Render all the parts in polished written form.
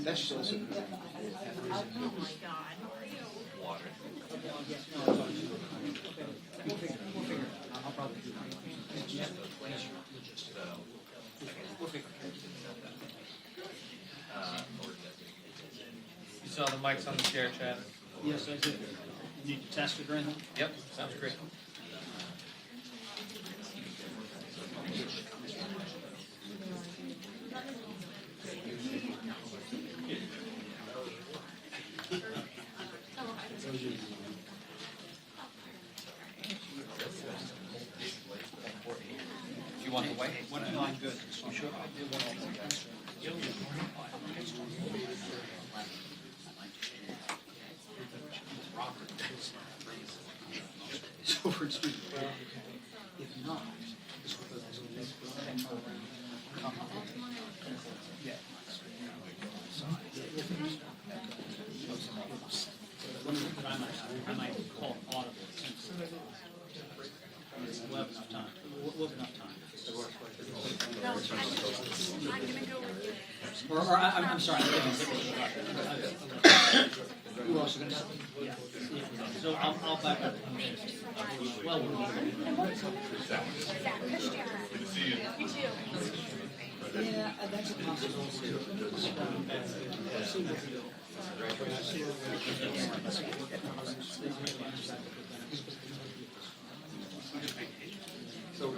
That's just also. Oh my God. Water. We'll figure. I'll probably do that. We'll figure. You saw the mics on the chair, Chad? Yes, I did. You need to test it or anything? Yep, sounds great. You want the white? One of mine, good. You sure? It's over in Street. If not, it's because there's a yeah. I might call it audible since we'll have enough time. We'll have enough time. No, I'm gonna go with you. I'm sorry. You were also going to say, yeah. So I'll back up. Well, Is that Christian? You too. yeah, that's a possibility. So,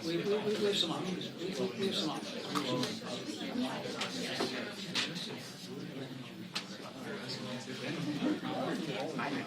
we have some options. We have some options. I know.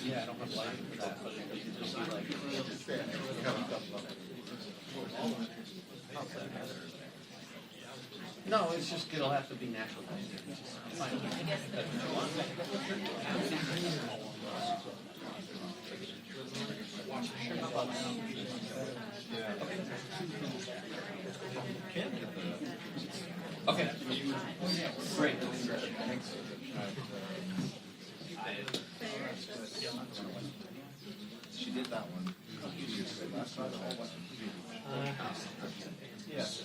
Yeah, I don't have lighting for that, but you can just see like. No, it's just, it'll have to be natural lighting. Okay. Great. She did that one. Last time, Yes.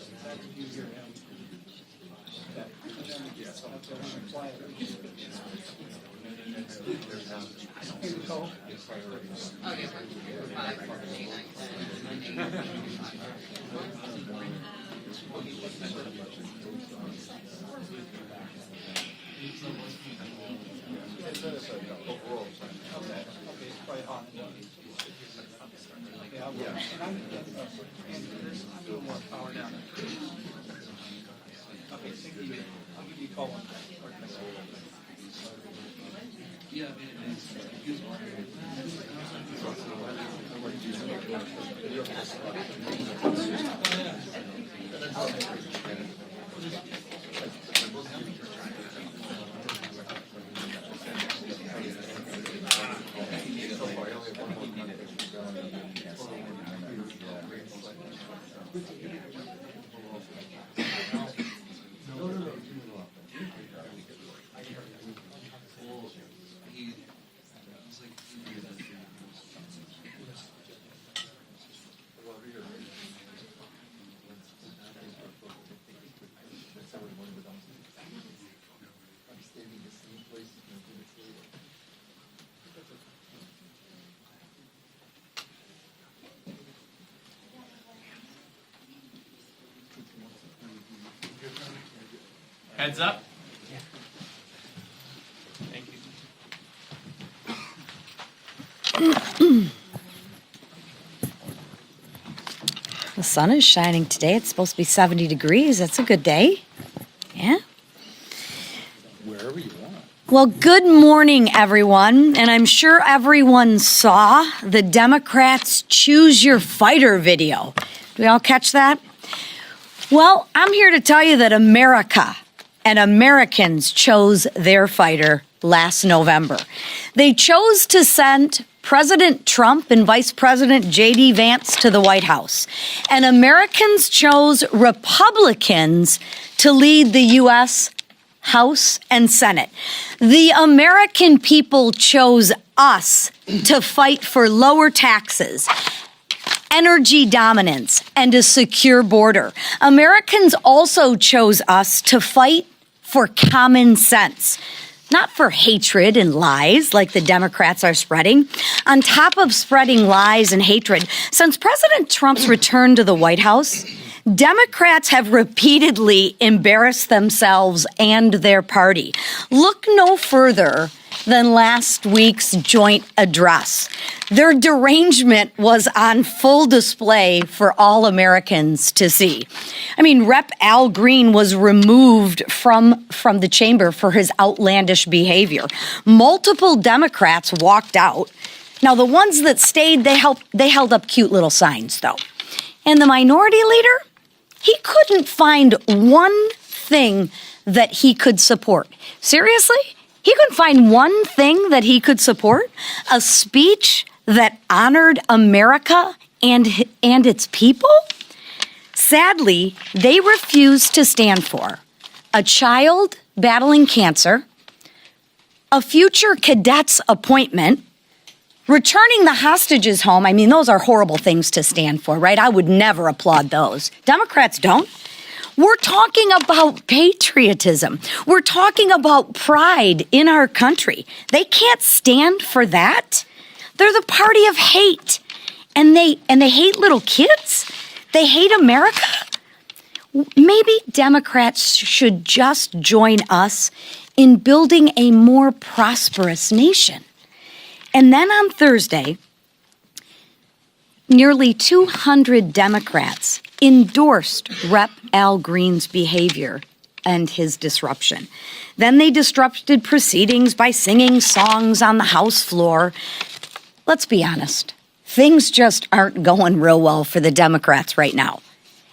Heads up. Thank you. The sun is shining today. It's supposed to be 70 degrees. That's a good day. Yeah. Wherever you want. Well, good morning, everyone. And I'm sure everyone saw the Democrats' Choose Your Fighter video. Did we all catch that? Well, I'm here to tell you that America and Americans chose their fighter last November. They chose to send President Trump and Vice President J.D. Vance to the White House. And Americans chose Republicans to lead the U.S. House and Senate. The American people chose us to fight for lower taxes, energy dominance, and a secure border. Americans also chose us to fight for common sense, not for hatred and lies like the Democrats are spreading. On top of spreading lies and hatred, since President Trump's return to the White House, Democrats have repeatedly embarrassed themselves and their party. Look no further than last week's joint address. Their derangement was on full display for all Americans to see. I mean, Rep. Al Green was removed from the chamber for his outlandish behavior. Multiple Democrats walked out. Now, the ones that stayed, they held up cute little signs, though. And the minority leader, he couldn't find one thing that he could support. Seriously? He couldn't find one thing that he could support? A speech that honored America and its people? Sadly, they refused to stand for a child battling cancer, a future cadet's appointment, returning the hostages home. I mean, those are horrible things to stand for, right? I would never applaud those. Democrats don't. We're talking about patriotism. We're talking about pride in our country. They can't stand for that. They're the party of hate. And they hate little kids. They hate America. Maybe Democrats should just join us in building a more prosperous nation. And then on Thursday, nearly 200 Democrats endorsed Rep. Al Green's behavior and his disruption. Then they disrupted proceedings by singing songs on the House floor. Let's be honest, things just aren't going real well for the Democrats right now.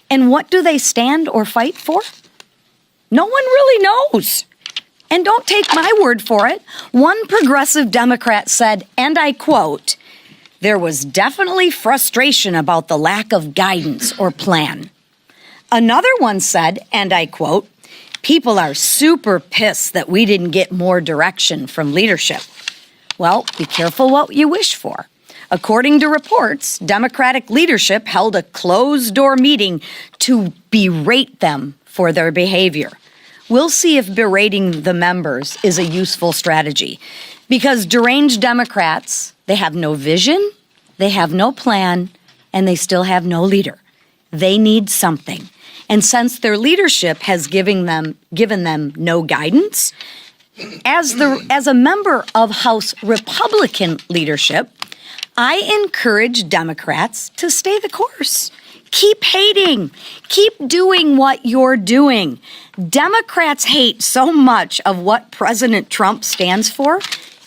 And what do they stand or fight for? No one really knows. And don't take my word for it. One progressive Democrat said, and I quote, "There was definitely frustration about the lack of guidance or plan." Another one said, and I quote, "People are super pissed that we didn't get more direction from leadership." Well, be careful what you wish for. According to reports, Democratic leadership held a closed-door meeting to berate them for their behavior. We'll see if berating the members is a useful strategy. Because deranged Democrats, they have no vision, they have no plan, and they still have no leader. They need something. And since their leadership has given them no guidance, as a member of House Republican leadership, I encourage Democrats to stay the course. Keep hating. Keep doing what you're doing. Democrats hate so much of what President Trump stands for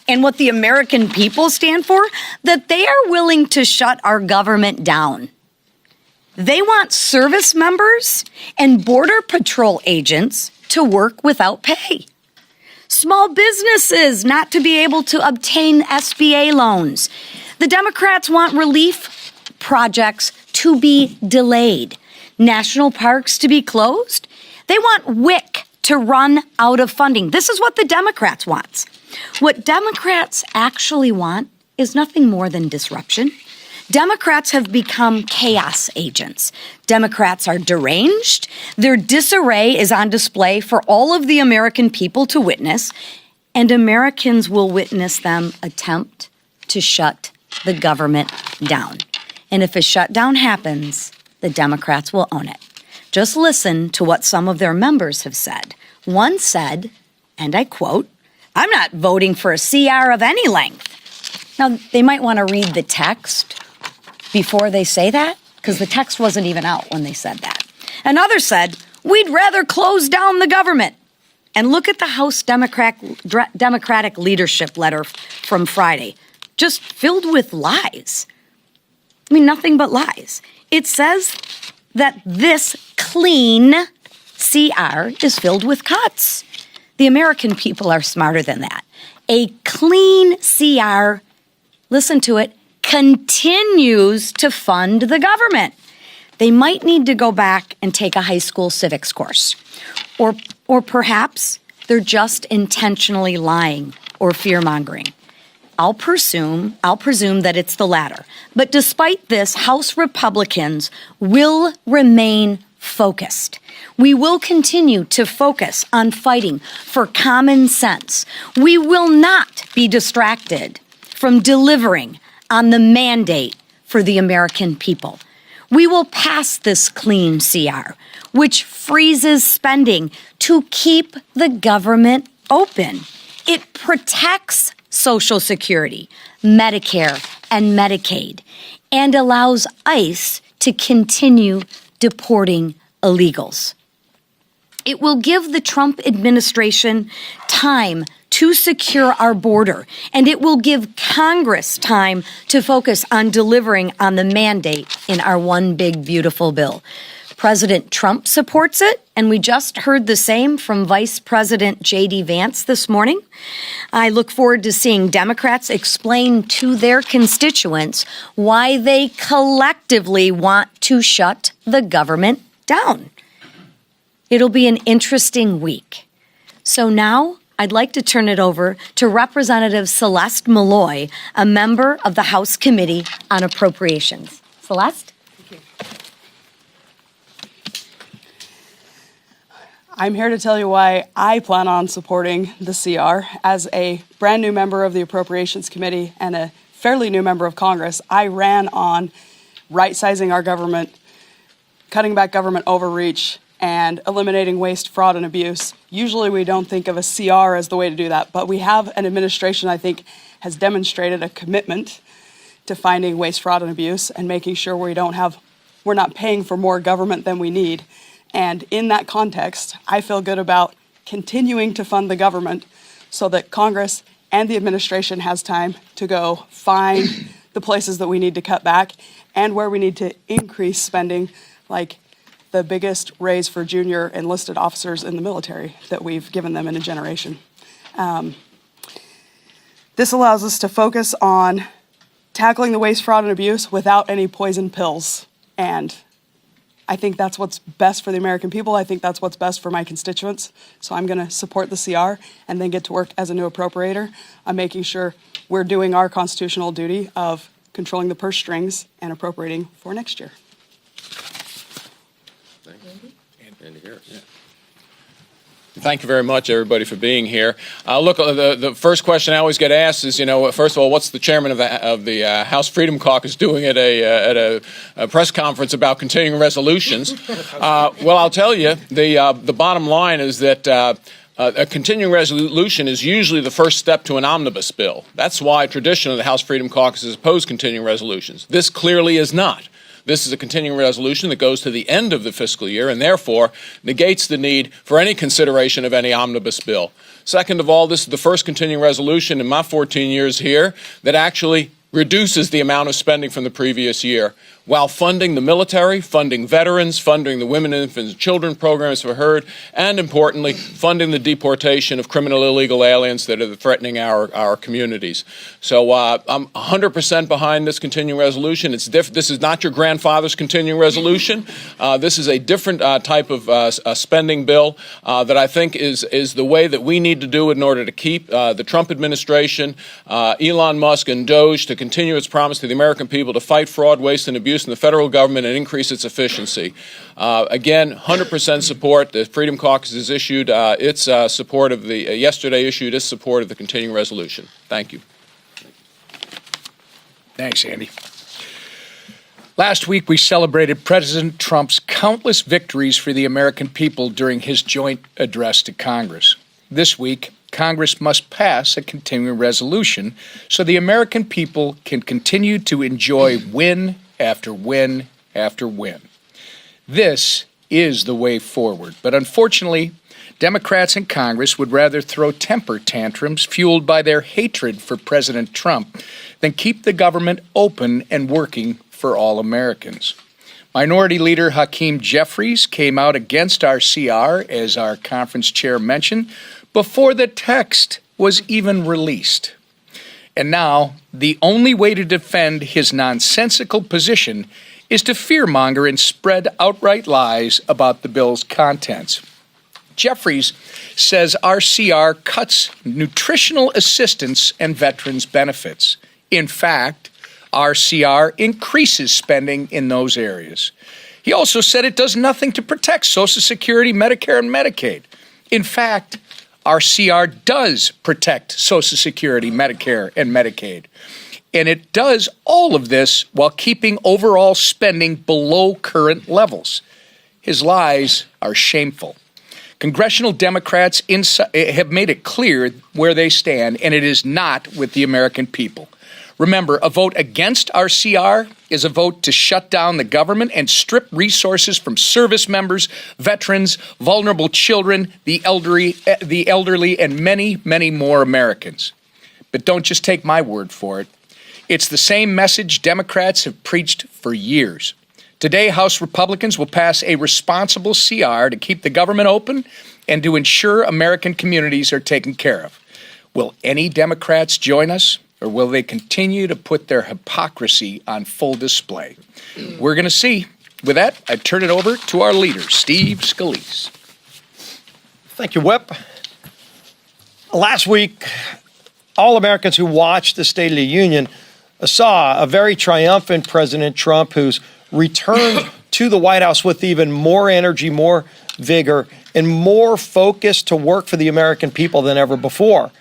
and what the American people stand for that they are willing to shut our government down. They want service members and Border Patrol agents to work without pay. Small businesses not to be able to obtain SBA loans. The Democrats want relief projects to be delayed, national parks to be closed. They want WIC to run out of funding. This is what the Democrats want. What Democrats actually want is nothing more than disruption. Democrats have become chaos agents. Democrats are deranged. Their disarray is on display for all of the American people to witness, and Americans will witness them attempt to shut the government down. And if a shutdown happens, the Democrats will own it. Just listen to what some of their members have said. One said, and I quote, "I'm not voting for a CR of any length." Now, they might want to read the text before they say that, because the text wasn't even out when they said that. Another said, "We'd rather close down the government." And look at the House Democratic leadership letter from Friday, just filled with lies. I mean, nothing but lies. It says that this clean CR is filled with cuts. The American people are smarter than that. A clean CR, listen to it, continues to fund the government. They might need to go back and take a high school civics course. Or perhaps they're just intentionally lying or fear-mongering. I'll presume that it's the latter. But despite this, House Republicans will remain focused. We will continue to focus on fighting for common sense. We will not be distracted from delivering on the mandate for the American people. We will pass this clean CR, which freezes spending to keep the government open. It protects Social Security, Medicare, and Medicaid, and allows ICE to continue deporting illegals. It will give the Trump administration time to secure our border, and it will give Congress time to focus on delivering on the mandate in our one big, beautiful bill. President Trump supports it, and we just heard the same from Vice President J.D. Vance this morning. I look forward to seeing Democrats explain to their constituents why they collectively want to shut the government down. It'll be an interesting week. So now I'd like to turn it over to Representative Celeste Maloy, a member of the House Committee on Appropriations. Celeste? I'm here to tell you why I plan on supporting the CR. As a brand new member of the Appropriations Committee and a fairly new member of Congress, I ran on right-sizing our government, cutting back government overreach, and eliminating waste, fraud, and abuse. Usually we don't think of a CR as the way to do that, but we have an administration I think has demonstrated a commitment to finding waste, fraud, and abuse and making sure we're not paying for more government than we need. And in that context, I feel good about continuing to fund the government so that Congress and the administration has time to go find the places that we need to cut back and where we need to increase spending, like the biggest raise for junior enlisted officers in the military that we've given them in a generation. This allows us to focus on tackling the waste, fraud, and abuse without any poison pills. And I think that's what's best for the American people. I think that's what's best for my constituents. So I'm going to support the CR and then get to work as a new appropriator on making sure we're doing our constitutional duty of controlling the purse strings and appropriating for next year. Thank you very much, everybody, for being here. Look, the first question I always get asked is, first of all, what's the chairman of the House Freedom Caucus doing at a press conference about continuing resolutions? Well, I'll tell you, the bottom line is that a continuing resolution is usually the first step to an omnibus bill. That's why traditionally the House Freedom Caucus has opposed continuing resolutions. This clearly is not. This is a continuing resolution that goes to the end of the fiscal year and therefore negates the need for any consideration of any omnibus bill. Second of all, this is the first continuing resolution in my 14 years here that actually reduces the amount of spending from the previous year while funding the military, funding veterans, funding the women, infants, and children programs we heard, and importantly, funding the deportation of criminal illegal aliens that are threatening our communities. So I'm 100% behind this continuing resolution. This is not your grandfather's continuing resolution. This is a different type of spending bill that I think is the way that we need to do it in order to keep the Trump administration, Elon Musk, and DOJ to continue its promise to the American people to fight fraud, waste, and abuse in the federal government and increase its efficiency. Again, 100% support. The Freedom Caucus has issued its support of the yesterday issued its support of the continuing resolution. Thank you. Thanks, Andy. Last week, we celebrated President Trump's countless victories for the American people during his joint address to Congress. This week, Congress must pass a continuing resolution so the American people can continue to enjoy win after win after win. This is the way forward, but unfortunately, Democrats in Congress would rather throw temper tantrums fueled by their hatred for President Trump than keep the government open and working for all Americans. Minority Leader Hakeem Jeffries came out against our CR, as our conference chair mentioned, before the text was even released. And now, the only way to defend his nonsensical position is to fearmonger and spread outright lies about the bill's contents. Jeffries says our CR cuts nutritional assistance and veterans' benefits. In fact, our CR increases spending in those areas. He also said it does nothing to protect Social Security, Medicare, and Medicaid. In fact, our CR does protect Social Security, Medicare, and Medicaid. And it does all of this while keeping overall spending below current levels. His lies are shameful. Congressional Democrats have made it clear where they stand, and it is not with the American people. Remember, a vote against our CR is a vote to shut down the government and strip resources from service members, veterans, vulnerable children, the elderly, and many, many more Americans. But don't just take my word for it. It's the same message Democrats have preached for years. Today, House Republicans will pass a responsible CR to keep the government open and to ensure American communities are taken care of. Will any Democrats join us, or will they continue to put their hypocrisy on full display? We're going to see. With that, I turn it over to our leader, Steve Scalise. Thank you, Whip. Last week, all Americans who watched the State of the Union saw a very triumphant President Trump who's returned to the White House with even more energy, more vigor, and more focus to work for the American people than ever before.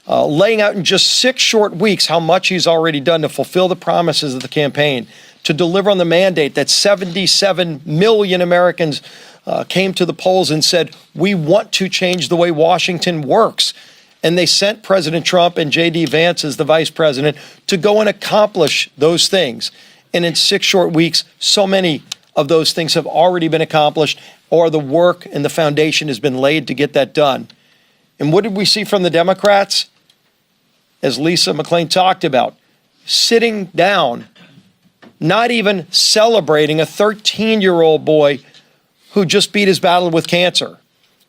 Laying out in just 6 short weeks how much he's already done to fulfill the promises of the campaign, to deliver on the mandate that 77 million Americans came to the polls and said, we want to change the way Washington works. And they sent President Trump and J.D. Vance as the vice president to go and accomplish those things. And in 6 short weeks, so many of those things have already been accomplished, or the work and the foundation has been laid to get that done. And what did we see from the Democrats? As Lisa McClain talked about, sitting down, not even celebrating a 13-year-old boy who just beat his battle with cancer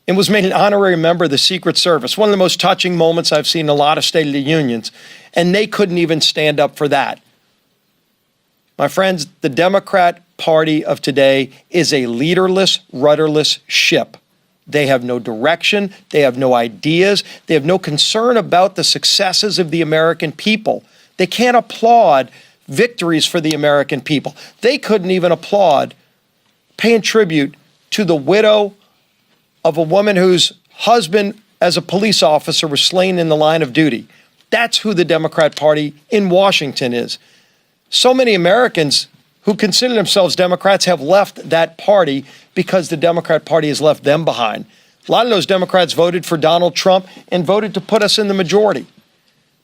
and was made an honorary member of the Secret Service. One of the most touching moments I've seen in a lot of State of the Unions, and they couldn't even stand up for that. My friends, the Democrat Party of today is a leaderless, rudderless ship. They have no direction. They have no ideas. They have no concern about the successes of the American people. They can't applaud victories for the American people. They couldn't even applaud paying tribute to the widow of a woman whose husband, as a police officer, was slain in the line of duty. That's who the Democrat Party in Washington is. So many Americans who consider themselves Democrats have left that party because the Democrat Party has left them behind. A lot of those Democrats voted for Donald Trump and voted to put us in the majority,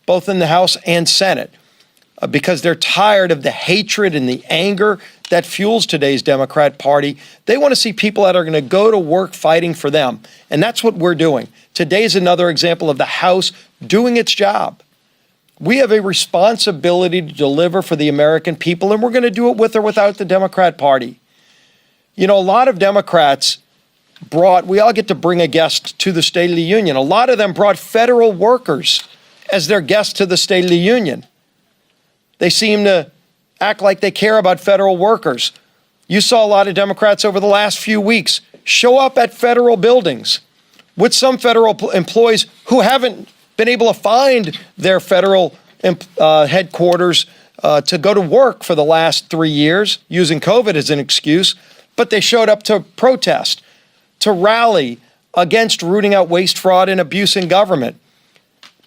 both in the House and Senate, because they're tired of the hatred and the anger that fuels today's Democrat Party. They want to see people that are going to go to work fighting for them. And that's what we're doing. Today's another example of the House doing its job. We have a responsibility to deliver for the American people, and we're going to do it with or without the Democrat Party. You know, a lot of Democrats we all get to bring a guest to the State of the Union. A lot of them brought federal workers as their guests to the State of the Union. They seem to act like they care about federal workers. You saw a lot of Democrats over the last few weeks show up at federal buildings with some federal employees who haven't been able to find their federal headquarters to go to work for the last 3 years, using COVID as an excuse, but they showed up to protest, to rally against rooting out waste, fraud, and abuse in government.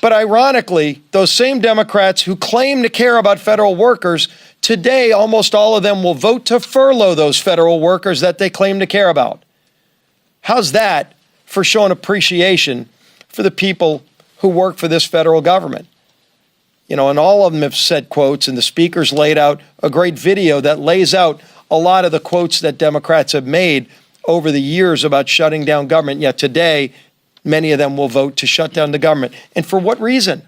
But ironically, those same Democrats who claim to care about federal workers Today, almost all of them will vote to furlough those federal workers that they claim to care about. How's that for showing appreciation for the people who work for this federal government? You know, and all of them have said quotes, and the speakers laid out a great video that lays out a lot of the quotes that Democrats have made over the years about shutting down government. Yet today, many of them will vote to shut down the government. And for what reason?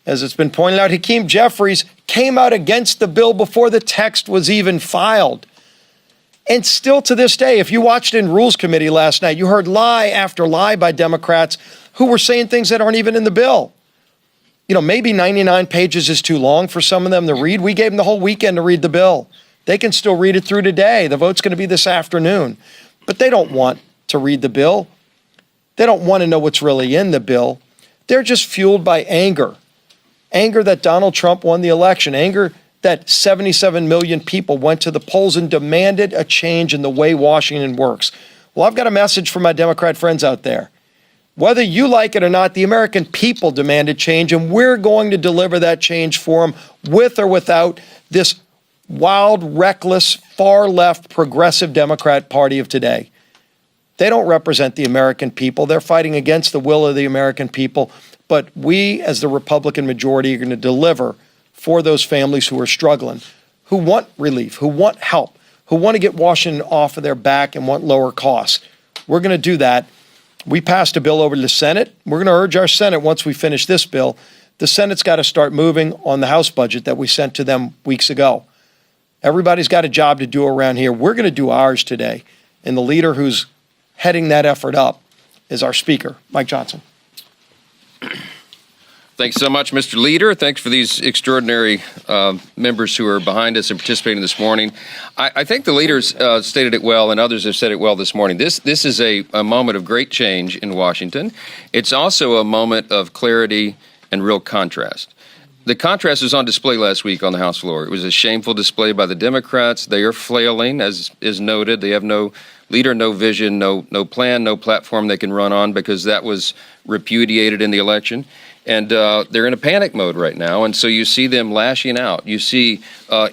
As it's been pointed out, Hakeem Jeffries came out against the bill before the text was even filed. And still to this day, if you watched in Rules Committee last night, you heard lie after lie by Democrats who were saying things that aren't even in the bill. You know, maybe 99 pages is too long for some of them to read. We gave them the whole weekend to read the bill. They can still read it through today. The vote's going to be this afternoon. But they don't want to read the bill. They don't want to know what's really in the bill. They're just fueled by anger. Anger that Donald Trump won the election. Anger that 77 million people went to the polls and demanded a change in the way Washington works. Well, I've got a message for my Democrat friends out there. Whether you like it or not, the American people demanded change, and we're going to deliver that change for them with or without this wild, reckless, far-left, progressive Democrat Party of today. They don't represent the American people. They're fighting against the will of the American people. But we, as the Republican majority, are going to deliver for those families who are struggling, who want relief, who want help, who want to get Washington off of their back and want lower costs. We're going to do that. We passed a bill over to the Senate. We're going to urge our Senate, once we finish this bill, the Senate's got to start moving on the House budget that we sent to them weeks ago. Everybody's got a job to do around here. We're going to do ours today. And the leader who's heading that effort up is our Speaker, Mike Johnson. Thanks so much, Mr. Leader. Thanks for these extraordinary members who are behind us and participating this morning. I think the leaders stated it well, and others have said it well this morning. This is a moment of great change in Washington. It's also a moment of clarity and real contrast. The contrast was on display last week on the House floor. It was a shameful display by the Democrats. They are flailing, as is noted. They have no leader, no vision, no plan, no platform they can run on because that was repudiated in the election. And they're in a panic mode right now. And so you see them lashing out. You see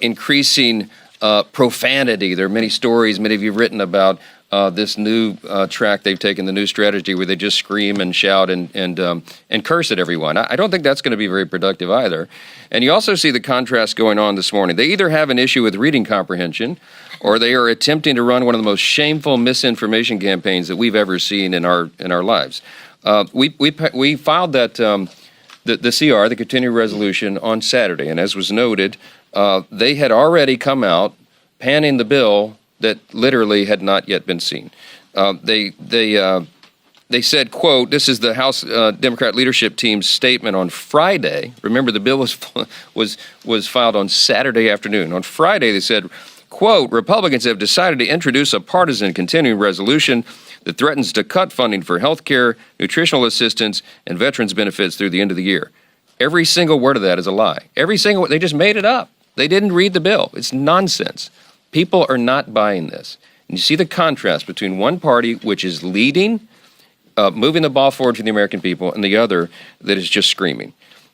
increasing profanity. There are many stories, many of you have written about this new track they've taken, the new strategy where they just scream and shout and curse at everyone. I don't think that's going to be very productive either. And you also see the contrast going on this morning. They either have an issue with reading comprehension or they are attempting to run one of the most shameful misinformation campaigns that we've ever seen in our lives. We filed that the CR, the continuing resolution, on Saturday, and as was noted, they had already come out panning the bill that literally had not yet been seen. They said, quote, this is the House Democrat leadership team's statement on Friday. Remember, the bill was filed on Saturday afternoon. On Friday, they said, quote, Republicans have decided to introduce a partisan continuing resolution that threatens to cut funding for health care, nutritional assistance, and veterans benefits through the end of the year. Every single word of that is a lie. They just made it up. They didn't read the bill. It's nonsense. People are not buying this. And you see the contrast between one party, which is leading, moving the ball forward for the American people, and the other that is just screaming.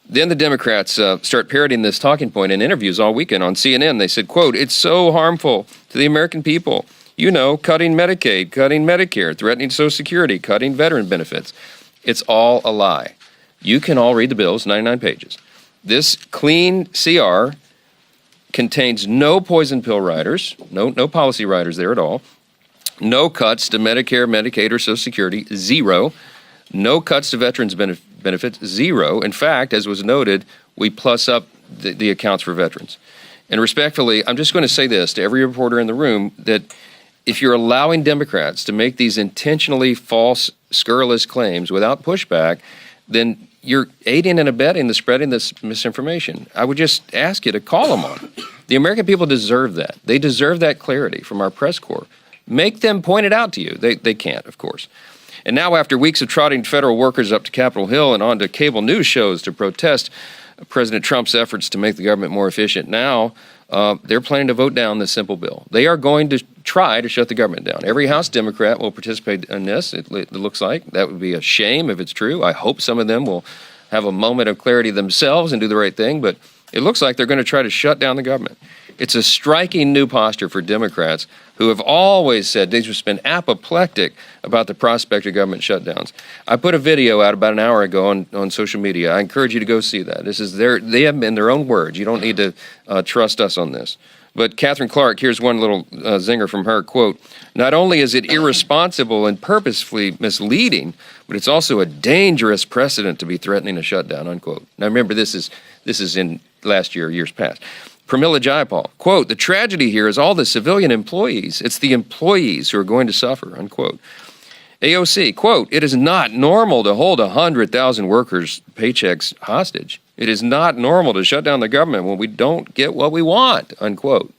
Then the Democrats start parroting this talking point in interviews all weekend on CNN. They said, quote, it's so harmful to the American people. You know, cutting Medicaid, cutting Medicare, threatening Social Security, cutting veteran benefits. It's all a lie. You can all read the bills, 99 pages. This clean CR contains no poison pill riders, no policy riders there at all, no cuts to Medicare, Medicaid, or Social Security, zero, no cuts to veterans benefits, zero. In fact, as was noted, we plus up the accounts for veterans. And respectfully, I'm just going to say this to every reporter in the room, that if you're allowing Democrats to make these intentionally false, scurrilous claims without pushback, then you're aiding and abetting the spreading this misinformation. I would just ask you to call them on it. The American people deserve that. They deserve that clarity from our press corps. Make them point it out to you. They can't, of course. And now, after weeks of trotting federal workers up to Capitol Hill and onto cable news shows to protest President Trump's efforts to make the government more efficient, now they're planning to vote down this simple bill. They are going to try to shut the government down. Every House Democrat will participate in this, it looks like. That would be a shame if it's true. I hope some of them will have a moment of clarity themselves and do the right thing, but It looks like they're going to try to shut down the government. It's a striking new posture for Democrats who have always said they've just been apoplectic about the prospect of government shutdowns. I put a video out about an hour ago on social media. I encourage you to go see that. This is they have in their own words. You don't need to trust us on this. But Catherine Clark, here's one little zinger from her, quote, "Not only is it irresponsible and purposefully misleading, but it's also a dangerous precedent to be threatening a shutdown," unquote. Now remember, this is in last year, years past. Pramila Jayapal, quote, "The tragedy here is all the civilian employees. It's the employees who are going to suffer," unquote. AOC, quote, "It is not normal to hold 100,000 workers' paychecks hostage. It is not normal to shut down the government when we don't get what we want," unquote.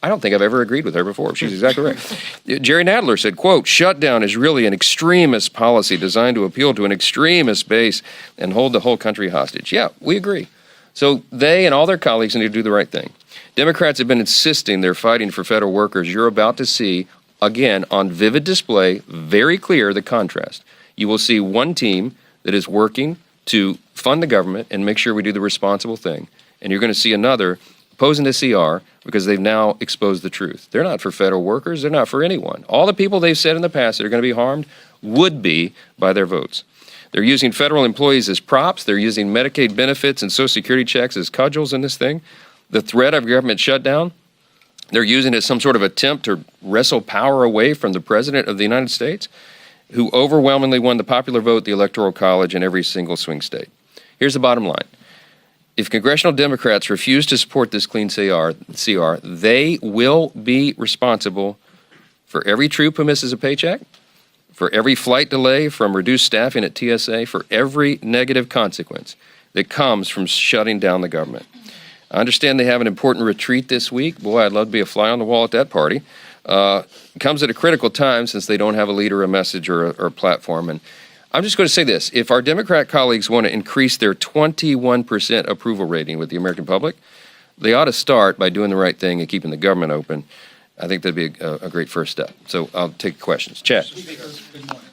I don't think I've ever agreed with her before. She's exactly right. Jerry Nadler said, quote, "Shutdown is really an extremist policy designed to appeal to an extremist base and hold the whole country hostage." Yeah, we agree. So they and all their colleagues need to do the right thing. Democrats have been insisting they're fighting for federal workers. You're about to see, again, on vivid display, very clear the contrast. You will see one team that is working to fund the government and make sure we do the responsible thing. And you're going to see another opposing the CR because they've now exposed the truth. They're not for federal workers. They're not for anyone. All the people they've said in the past that are going to be harmed would be by their votes. They're using federal employees as props. They're using Medicaid benefits and Social Security checks as cudgels in this thing. The threat of government shutdown, they're using it as some sort of attempt to wrestle power away from the President of the United States, who overwhelmingly won the popular vote, the Electoral College, in every single swing state. Here's the bottom line. If congressional Democrats refuse to support this clean CR, they will be responsible for every troop who misses a paycheck, for every flight delay from reduced staffing at TSA, for every negative consequence that comes from shutting down the government. I understand they have an important retreat this week. Boy, I'd love to be a fly on the wall at that party. It comes at a critical time since they don't have a leader, a message, or a platform. And I'm just going to say this. If our Democrat colleagues want to increase their 21% approval rating with the American public, they ought to start by doing the right thing and keeping the government open. I think that'd be a great first step. So I'll take questions. Chad. Speaker, good morning.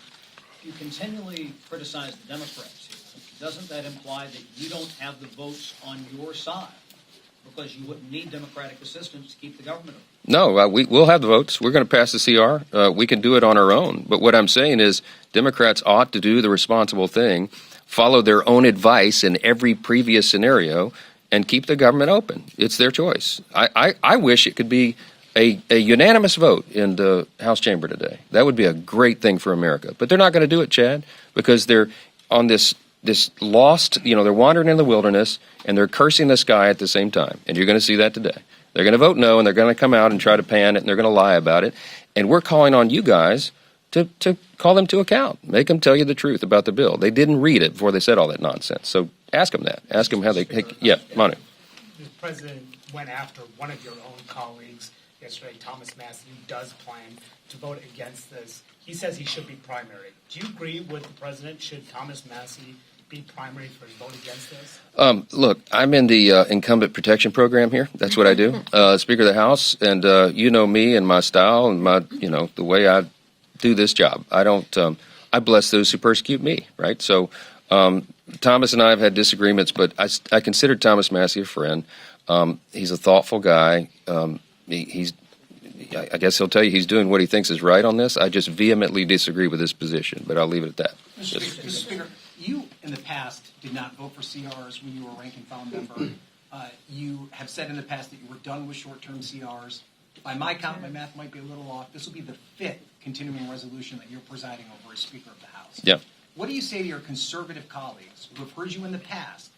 You continually criticize the Democrats here. Doesn't that imply that you don't have the votes on your side? Because you wouldn't need Democratic assistance to keep the government open. No, we'll have the votes. We're going to pass the CR. We can do it on our own. But what I'm saying is Democrats ought to do the responsible thing, follow their own advice in every previous scenario, and keep the government open. It's their choice. I wish it could be a unanimous vote in the House chamber today. That would be a great thing for America. But they're not going to do it, Chad, because they're on this lost, they're wandering in the wilderness, and they're cursing the sky at the same time. And you're going to see that today. They're going to vote no, and they're going to come out and try to pan it, and they're going to lie about it. And we're calling on you guys to call them to account. Make them tell you the truth about the bill. They didn't read it before they said all that nonsense. So ask them that. Ask them how they, Manu. The president went after one of your own colleagues yesterday, Thomas Massey, who does plan to vote against this. He says he should be primary. Do you agree with the president? Should Thomas Massey be primary for his vote against this? Look, I'm in the incumbent protection program here. That's what I do. Speaker of the House, and you know me and my style and my, the way I do this job. I don't, I bless those who persecute me, right? So Thomas and I have had disagreements, but I consider Thomas Massey a friend. He's a thoughtful guy. I guess he'll tell you he's doing what he thinks is right on this. I just vehemently disagree with his position, but I'll leave it at that. Mr. Speaker, you in the past did not vote for CRs when you were a rank and file member. You have said in the past that you were done with short-term CRs. By my count, my math might be a little off. This will be the 5th continuing resolution that you're presiding over as Speaker of the House. Yeah. What do you say to your conservative colleagues who have heard you in the past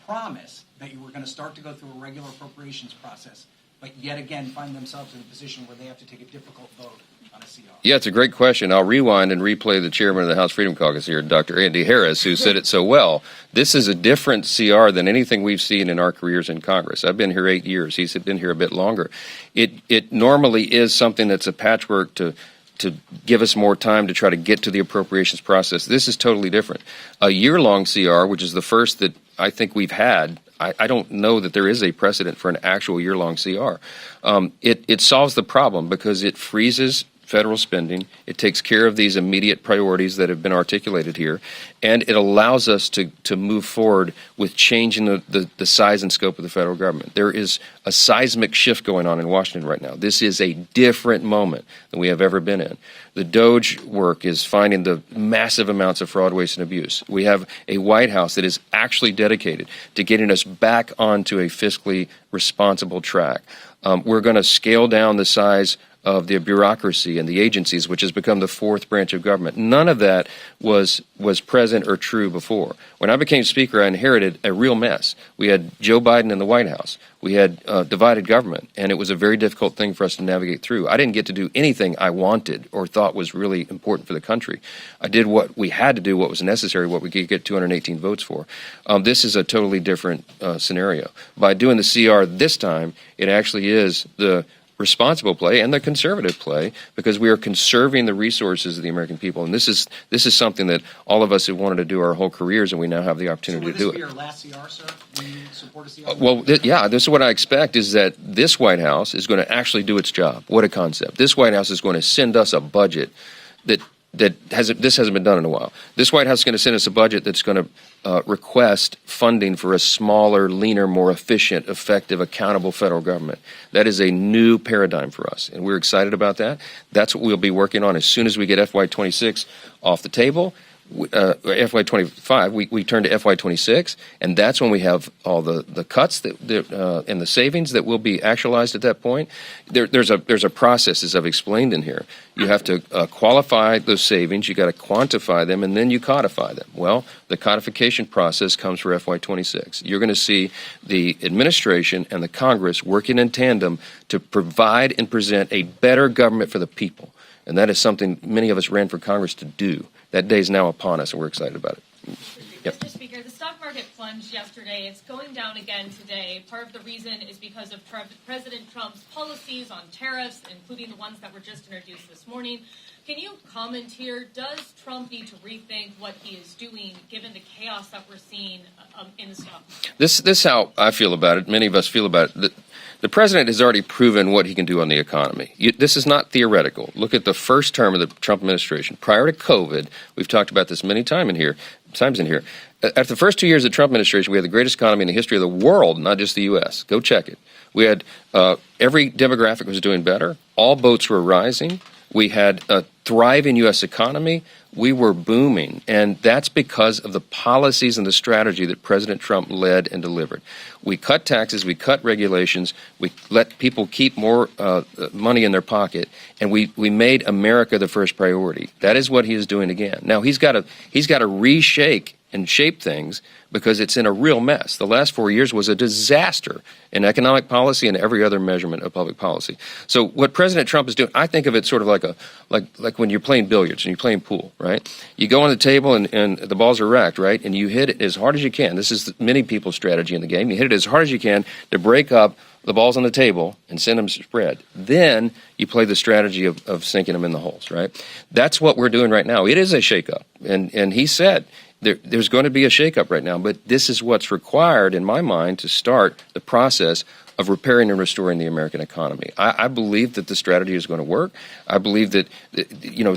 promise that you were going to start to go through a regular appropriations process, but yet again find themselves in a position where they have to take a difficult vote on a CR? Yeah, it's a great question. I'll rewind and replay the chairman of the House Freedom Caucus here, Dr. Andy Harris, who said it so well. This is a different CR than anything we've seen in our careers in Congress. I've been here 8 years. He's been here a bit longer. It normally is something that's a patchwork to give us more time to try to get to the appropriations process. This is totally different. A year-long CR, which is the first that I think we've had, I don't know that there is a precedent for an actual year-long CR. It solves the problem because it freezes federal spending. It takes care of these immediate priorities that have been articulated here, and it allows us to move forward with changing the size and scope of the federal government. There is a seismic shift going on in Washington right now. This is a different moment than we have ever been in. The DOJ work is finding the massive amounts of fraud, waste, and abuse. We have a White House that is actually dedicated to getting us back onto a fiscally responsible track. We're going to scale down the size of the bureaucracy and the agencies, which has become the fourth branch of government. None of that was present or true before. When I became Speaker, I inherited a real mess. We had Joe Biden in the White House. We had divided government, and it was a very difficult thing for us to navigate through. I didn't get to do anything I wanted or thought was really important for the country. I did what we had to do, what was necessary, what we could get 218 votes for. This is a totally different scenario. By doing the CR this time, it actually is the responsible play and the conservative play, because we are conserving the resources of the American people. And this is something that all of us have wanted to do our whole careers, and we now have the opportunity to do it. So will this be your last CR, sir? Will you support a CR? Well, yeah, this is what I expect, is that this White House is going to actually do its job. What a concept. This White House is going to send us a budget that hasn't been done in a while. This White House is going to send us a budget that's going to request funding for a smaller, leaner, more efficient, effective, accountable federal government. That is a new paradigm for us, and we're excited about that. That's what we'll be working on as soon as we get FY26 off the table. FY25, we turn to FY26, and that's when we have all the cuts and the savings that will be actualized at that point. There's a process, as I've explained in here. You have to qualify those savings, you got to quantify them, and then you codify them. Well, the codification process comes for FY26. You're going to see the administration and the Congress working in tandem to provide and present a better government for the people. And that is something many of us ran for Congress to do. That day is now upon us, and we're excited about it. Yep. Mr. Speaker, the stock market plunged yesterday. It's going down again today. Part of the reason is because of President Trump's policies on tariffs, including the ones that were just introduced this morning. Can you comment here? Does Trump need to rethink what he is doing, given the chaos that we're seeing in the stock market? This is how I feel about it. Many of us feel about it. The president has already proven what he can do on the economy. This is not theoretical. Look at the first term of the Trump administration. Prior to COVID, we've talked about this many times in here. After the first 2 years of the Trump administration, we had the greatest economy in the history of the world, not just the U.S. Go check it. We had every demographic was doing better. All boats were rising. We had a thriving U.S. economy. We were booming, and that's because of the policies and the strategy that President Trump led and delivered. We cut taxes, we cut regulations, we let people keep more money in their pocket, and we made America the first priority. That is what he is doing again. Now he's got to reshake and shape things because it's in a real mess. The last 4 years was a disaster in economic policy and every other measurement of public policy. So what President Trump is doing, I think of it sort of like when you're playing billiards and you're playing pool, right? You go on the table and the balls are racked, right? And you hit it as hard as you can. This is many people's strategy in the game. You hit it as hard as you can to break up the balls on the table and send them spread. Then you play the strategy of sinking them in the holes, right? That's what we're doing right now. It is a shakeup. And he said, there's going to be a shakeup right now, but this is what's required, in my mind, to start the process of repairing and restoring the American economy. I believe that the strategy is going to work. I believe that,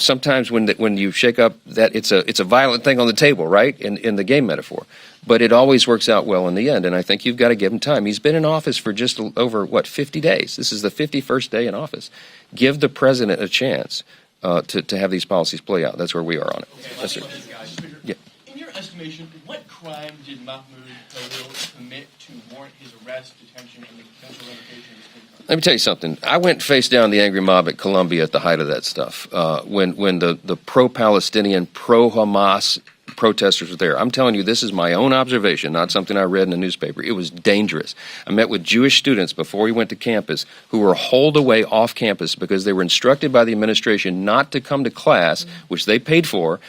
sometimes when you shake up, that it's a violent thing on the table, right, in the game metaphor. But it always works out well in the end, and I think you've got to give him time. He's been in office for just over, 50 days. This is the 51st day in office. Give the president a chance to have these policies play out. That's where we are on it. Okay, yes, sir. Yeah. In your estimation, what crime did Mahmoud Khalil commit to warrant his arrest, detention, and the potential revocation of his green card? Let me tell you something. I went face down the angry mob at Columbia at the height of that stuff. When the pro-Palestinian, pro-Hamas protesters were there. I'm telling you, this is my own observation, not something I read in the newspaper. It was dangerous. I met with Jewish students before we went to campus who were holed away off campus because they were instructed by the administration not to come to class, which they paid for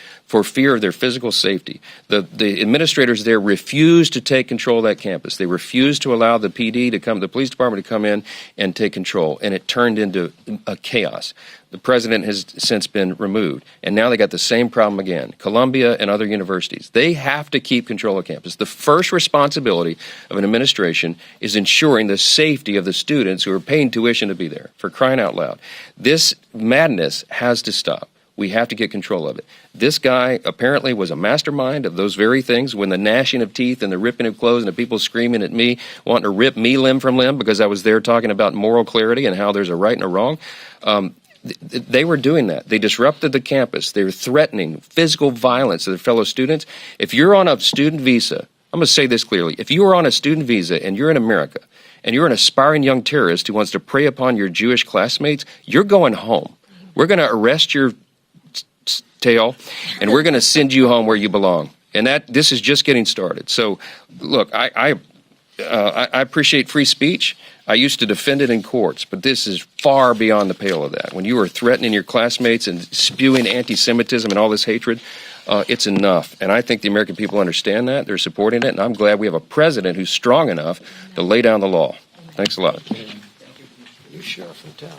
fear of their physical safety. The administrators there refused to take control of that campus. They refused to allow the PD to come, the police department to come in and take control, and it turned into a chaos. The president has since been removed. And now they got the same problem again. Columbia and other universities, they have to keep control of campus. The first responsibility of an administration is ensuring the safety of the students who are paying tuition to be there, for crying out loud. This madness has to stop. We have to get control of it. This guy apparently was a mastermind of those very things, when the gnashing of teeth and the ripping of clothes and the people screaming at me, wanting to rip me limb from limb because I was there talking about moral clarity and how there's a right and a wrong. They were doing that. They disrupted the campus. They were threatening physical violence to their fellow students. If you're on a student visa, I'm going to say this clearly. If you are on a student visa and you're in America and you're an aspiring young terrorist who wants to prey upon your Jewish classmates, you're going home. We're going to arrest your tail, and we're going to send you home where you belong. And this is just getting started. So, look, I appreciate free speech. I used to defend it in courts, but this is far beyond the pale of that. When you are threatening your classmates and spewing anti-Semitism and all this hatred, it's enough. And I think the American people understand that. They're supporting it, and I'm glad we have a president who's strong enough to lay down the law. Thanks a lot. New sheriff in town.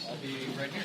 I'll be right here.